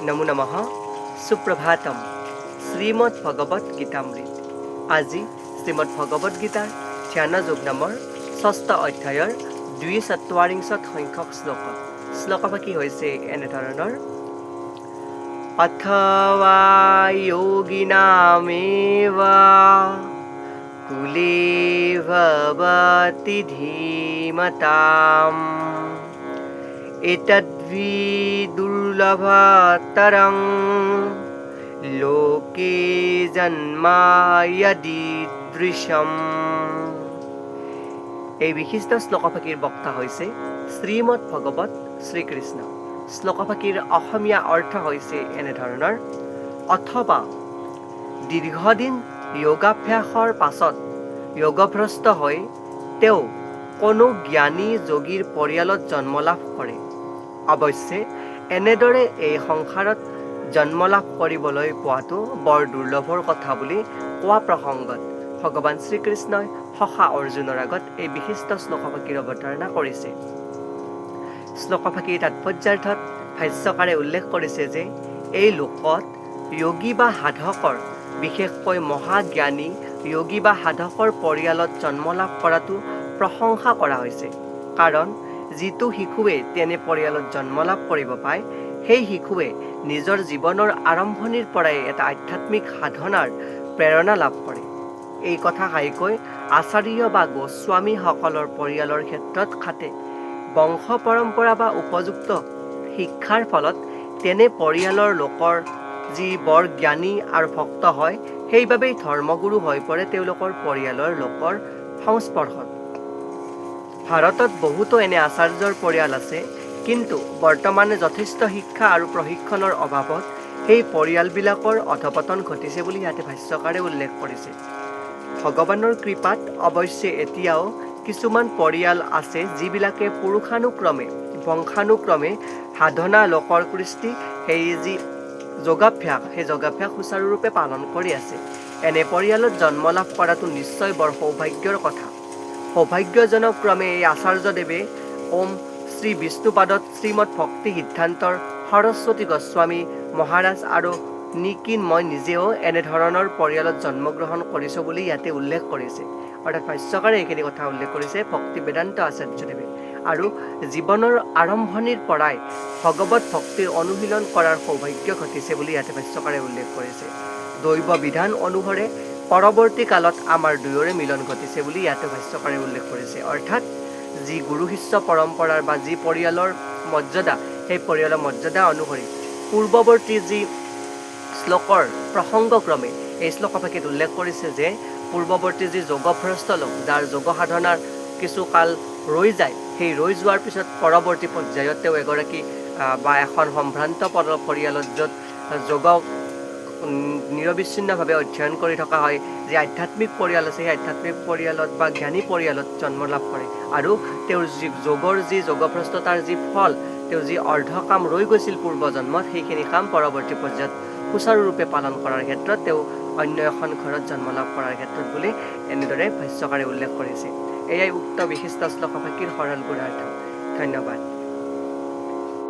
নমো নমঃ সুপ্ৰভাতম শ্ৰীমদ ভগবত গীতামৃত আজি শ্ৰীমদ ভগবত গীতাৰ 96 যোগ নম্বৰ 6ষ্ঠ অধ্যায়ৰ 244 সংখ্যক শ্লোকভাগী হৈছে এনেধৰণৰ অথবা যোগিনামেবা কুলে ভবতি ধীমতাম এতদ্ভি দুৰ্লভতৰং লোকে জন্মায়দিদৃশম। এই বিশিষ্ট শ্লোকভাগীৰ বক্তা হৈছে শ্ৰীমদ ভগৱত শ্ৰীকৃষ্ণ। শ্লোকভাগীৰ অসমীয়া অৰ্থ হৈছে এনেধৰণৰ অথবা দীৰ্ঘদিন যোগাভ্যাসৰ পাছত যোগভ্ৰষ্ট হৈ তেওঁ কোনো জ্ঞানী যোগীৰ পৰিয়ালত জন্ম লাভ কৰে। অৱশ্যে এনেদৰে এই সংসাৰত জন্ম লাভ কৰিবলৈ পোৱাটো বৰ দুৰ্লভৰ কথা বুলি কোৱা প্ৰসংগত ভগৱান শ্ৰীকৃষ্ণই সখা অৰ্জুনৰ আগত এই বিশিষ্ট শ্লোকভাগীৰ অৱতাৰণা কৰিছে। শ্লোকভাগীৰ তাৎপৰ্যাৰ্থত ভাষ্যকাৰে উল্লেখ কৰিছে যে এই লোকত যোগী বা সাধকৰ, বিশেষকৈ মহাজ্ঞানী যোগী বা সাধকৰ পৰিয়ালত জন্ম লাভ কৰাটো প্ৰশংসা কৰা হৈছে। কাৰণ যিটো শিশুৱে তেনে পৰিয়ালত জন্ম লাভ কৰিব পায় সেই শিশুৱে নিজৰ জীৱনৰ আৰম্ভণিৰ পৰাই এটা আধ্যাত্মিক সাধনাৰ প্ৰেৰণা লাভ কৰে। এই কথা ঘাইকৈ আচাৰ্য বা গোস্বামীসকলৰ পৰিয়ালৰ ক্ষেত্ৰত খাটে। বংশ পৰম্পৰা বা উপযুক্ত শিক্ষাৰ ফলত তেনে পৰিয়ালৰ লোকৰ যি বৰ জ্ঞানী আৰু ভক্ত হয় সেইবাবেই ধৰ্মগুৰু হৈ পৰে তেওঁলোকৰ পৰিয়ালৰ লোকৰ সংস্পৰ্শত। ভাৰতত বহুতো এনে আচাৰ্যৰ পৰিয়াল আছে, কিন্তু বৰ্তমানে যথেষ্ট শিক্ষা আৰু প্ৰশিক্ষণৰ অভাৱত সেই পৰিয়ালবিলাকৰ অধপতন ঘটিছে বুলি ইয়াতে ভাষ্যকাৰে উল্লেখ কৰিছে। ভগৱানৰ কৃপাত অৱশ্যে এতিয়াও কিছুমান পৰিয়াল আছে যিবিলাকে পুৰুষানুক্ৰমে বংশানুক্ৰমে সাধনা লোকৰ কৃষ্টি সেই যি যোগাভ্যাস সেই যোগাভ্যাস সুচাৰুৰূপে পালন কৰি আছে। এনে পৰিয়ালত জন্ম লাভ কৰাটো নিশ্চয় বৰ সৌভাগ্যৰ কথা। সৌভাগ্যজনক ক্ৰমে এই আচাৰ্যদেৱে ওম শ্ৰী বিষ্ণুপাদত শ্ৰীমদ ভক্তি সিদ্ধান্তৰ সৰস্বতী গোস্বামী মহাৰাজ আৰু নিকিন মই নিজেও এনেধৰণৰ পৰিয়ালত জন্মগ্ৰহণ কৰিছোঁ বুলি ইয়াতে উল্লেখ কৰিছে। অৰ্থাৎ ভাষ্যকাৰে এইখিনি কথা উল্লেখ কৰিছে ভক্তি বেদান্ত আচাৰ্যদেৱে। আৰু জীৱনৰ আৰম্ভণিৰ পৰাই ভগৱত ভক্তিৰ অনুশীলন কৰাৰ সৌভাগ্য ঘটিছে বুলি ইয়াতে ভাষ্যকাৰে উল্লেখ কৰিছে। দৈৱ বিধান অনুসৰে পৰৱৰ্তী কালত আমাৰ দুয়োৰে মিলন ঘটিছে বুলি ইয়াতে ভাষ্যকাৰে উল্লেখ কৰিছে। অৰ্থাৎ যি গুৰু শিষ্য পৰম্পৰাৰ বা যি পৰিয়ালৰ মৰ্যাদা সেই পৰিয়ালৰ মৰ্যাদা অনুসৰি পূৰ্বৱৰ্তী যি শ্লোকৰ প্ৰসংগক্ৰমে এই শ্লোকভাগীত উল্লেখ কৰিছে যে পূৰ্বৱৰ্তী যি যোগভ্ৰষ্ট লোক যাৰ যোগ সাধনাৰ কিছু কাল ৰৈ যায়, সেই ৰৈ যোৱাৰ পিছত পৰৱৰ্তী পৰ্যায়ত তেওঁ এগৰাকী বা এখন সম্ভ্ৰান্ত পৰিয়ালত য'ত যোগ নিৰবিচ্ছিন্নভাৱে অধ্যয়ন কৰি থকা হয়, যি আধ্যাত্মিক পৰিয়াল আছে সেই আধ্যাত্মিক পৰিয়ালত বা জ্ঞানী পৰিয়ালত জন্ম লাভ কৰে। আৰু তেওঁৰ যি যোগৰ যি যোগভ্ৰষ্টতাৰ যি ফল, তেওঁ যি অৰ্ধ কাম ৰৈ গৈছিল পূৰ্বজন্মত সেইখিনি কাম পৰৱৰ্তী পৰ্যায়ত সুচাৰুৰূপে পালন কৰাৰ ক্ষেত্ৰত তেওঁ অন্য এখন ঘৰত জন্ম লাভ কৰাৰ ক্ষেত্ৰত বুলি এনেদৰে ভাষ্যকাৰে উল্লেখ কৰিছে। এয়াই উক্ত বিশিষ্ট শ্লোকভাগীৰ সৰল গুণাৰ্থ। ধন্যবাদ।